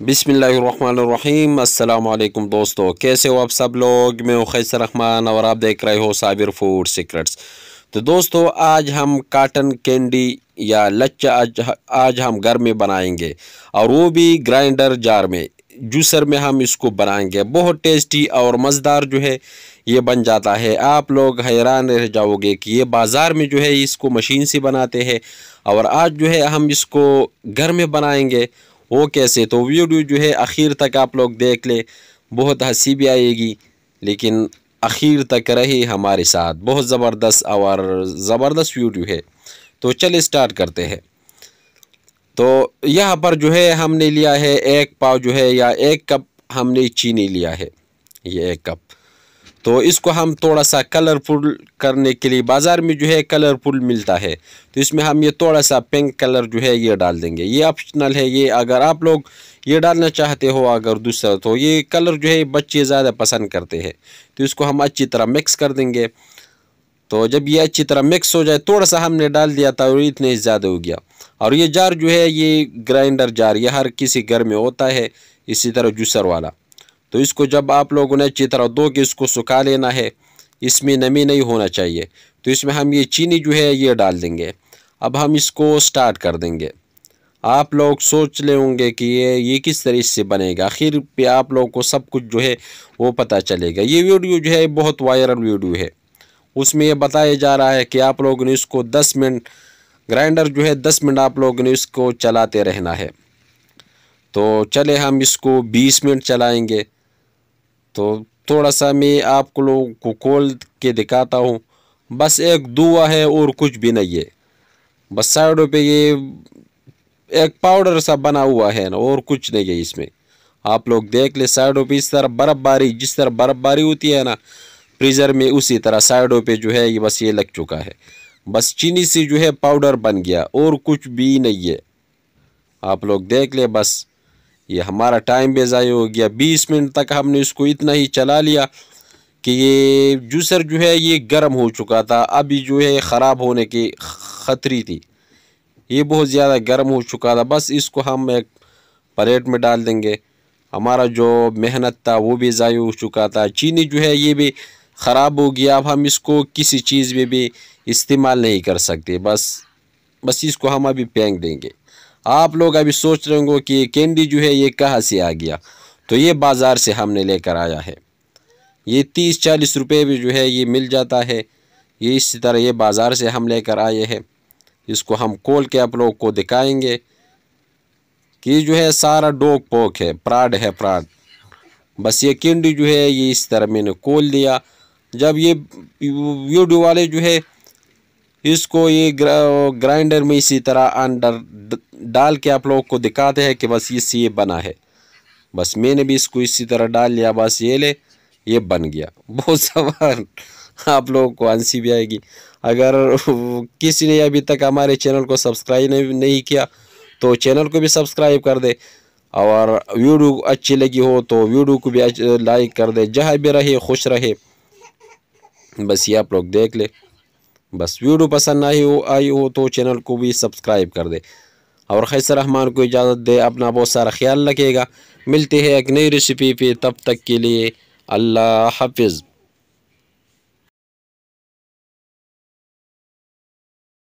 बिस्मिल्लाहिर्रहमानिर्रहीम। अस्सलाम वालेकुम दोस्तों, कैसे हो आप सब लोग। मैं हूं खैसर रहमान और आप देख रहे हो साबिर फूड सीक्रेट्स। तो दोस्तों, आज हम काटन कैंडी या लच्चा आज हम घर में बनाएंगे, और वो भी ग्राइंडर जार में, जूसर में हम इसको बनाएंगे। बहुत टेस्टी और मज़ेदार जो है ये बन जाता है। आप लोग हैरान रह जाओगे कि ये बाज़ार में जो है इसको मशीन से बनाते हैं, और आज जो है हम इसको घर में बनाएंगे। वो कैसे, तो वीडियो जो है आखिर तक आप लोग देख ले, बहुत हंसी भी आएगी, लेकिन आखिर तक रही हमारे साथ। बहुत ज़बरदस्त और ज़बरदस्त वीडियो है। तो चलिए स्टार्ट करते हैं। तो यहाँ पर जो है हमने लिया है 1 पाव जो है, या 1 कप हमने चीनी लिया है, ये 1 कप। तो इसको हम थोड़ा सा कलरफुल करने के लिए, बाज़ार में जो है कलरफुल मिलता है, तो इसमें हम ये थोड़ा सा पिंक कलर जो है ये डाल देंगे। ये ऑप्शनल है, ये अगर आप लोग ये डालना चाहते हो अगर दूसरा, तो ये कलर जो है बच्चे ज़्यादा पसंद करते हैं। तो इसको हम अच्छी तरह मिक्स कर देंगे। तो जब ये अच्छी तरह मिक्स हो जाए, थोड़ा सा हमने डाल दिया था और इतने ज़्यादा हो गया। और ये जार जो है ये ग्राइंडर जार, ये हर किसी घर में होता है, इसी तरह जूसर वाला। तो इसको जब आप लोगों ने अच्छी तरह धो के इसको सुखा लेना है, इसमें नमी नहीं होना चाहिए। तो इसमें हम ये चीनी जो है ये डाल देंगे। अब हम इसको स्टार्ट कर देंगे। आप लोग सोच ले होंगे कि ये किस तरह से बनेगा, आखिर पे आप लोगों को सब कुछ जो है वो पता चलेगा। ये वीडियो जो है बहुत वायरल वीडियो है। उसमें ये बताया जा रहा है कि आप लोगों ने इसको 10 मिनट, ग्राइंडर जो है 10 मिनट आप लोगों ने इसको चलाते रहना है। तो चले हम इसको 20 मिनट चलाएंगे। तो थोड़ा सा मैं आप लोगों को खोल के दिखाता हूँ। बस एक दुआ है और कुछ भी नहीं है। बस साइडों पे ये एक पाउडर सा बना हुआ है ना, और कुछ नहीं है इसमें। आप लोग देख ले, साइडों पे इस तरह बर्फबारी, जिस तरह बर्फबारी होती है ना फ्रीज़र में, उसी तरह साइडों पे जो है ये बस ये लग चुका है। बस चीनी से जो है पाउडर बन गया, और कुछ भी नहीं है। आप लोग देख ले, बस ये हमारा टाइम भी ज़ाया हो गया। 20 मिनट तक हमने इसको इतना ही चला लिया कि ये जूसर जो है ये गर्म हो चुका था। अभी जो है ख़राब होने की खतरी थी, ये बहुत ज़्यादा गर्म हो चुका था। बस इसको हम एक प्लेट में डाल देंगे। हमारा जो मेहनत था वो भी ज़ाया हो चुका था। चीनी जो है ये भी ख़राब हो गया। अब हम इसको किसी चीज़ में भी इस्तेमाल नहीं कर सकते। बस इसको हम अभी फेंक देंगे। आप लोग अभी सोच रहे होंगे कि कैंडी जो है ये कहाँ से आ गया। तो ये बाज़ार से हमने लेकर आया है। ये 30-40 रुपये भी जो है ये मिल जाता है। ये इसी तरह ये बाज़ार से हम लेकर आए हैं। इसको हम खोल के आप लोग को दिखाएंगे कि जो है सारा डोक पोक है, प्राड है, प्राड। बस ये कैंडी जो है ये इस तरह मैंने खोल दिया। जब ये वीडियो वाले जो है इसको ये ग्राइंडर में इसी तरह अंदर डाल के आप लोगों को दिखाते हैं कि बस इससे ये बना है। बस मैंने भी इसको इसी तरह डाल लिया, बस ये ले, ये बन गया। बहुत सवाल आप लोगों को हंसी भी आएगी। अगर किसी ने अभी तक हमारे चैनल को सब्सक्राइब नहीं किया तो चैनल को भी सब्सक्राइब कर दे, और वीडियो अच्छी लगी हो तो वीडियो को भी लाइक कर दे। जहाँ भी रहे खुश रहे। बस ये आप लोग देख ले। बस वीडियो पसंद आई हो तो चैनल को भी सब्सक्राइब कर दे, और खैसर रहमान को इजाज़त दे। अपना बहुत सारा ख्याल रखिएगा। मिलते हैं एक नई रेसिपी पे, तब तक के लिए अल्लाह हाफिज़।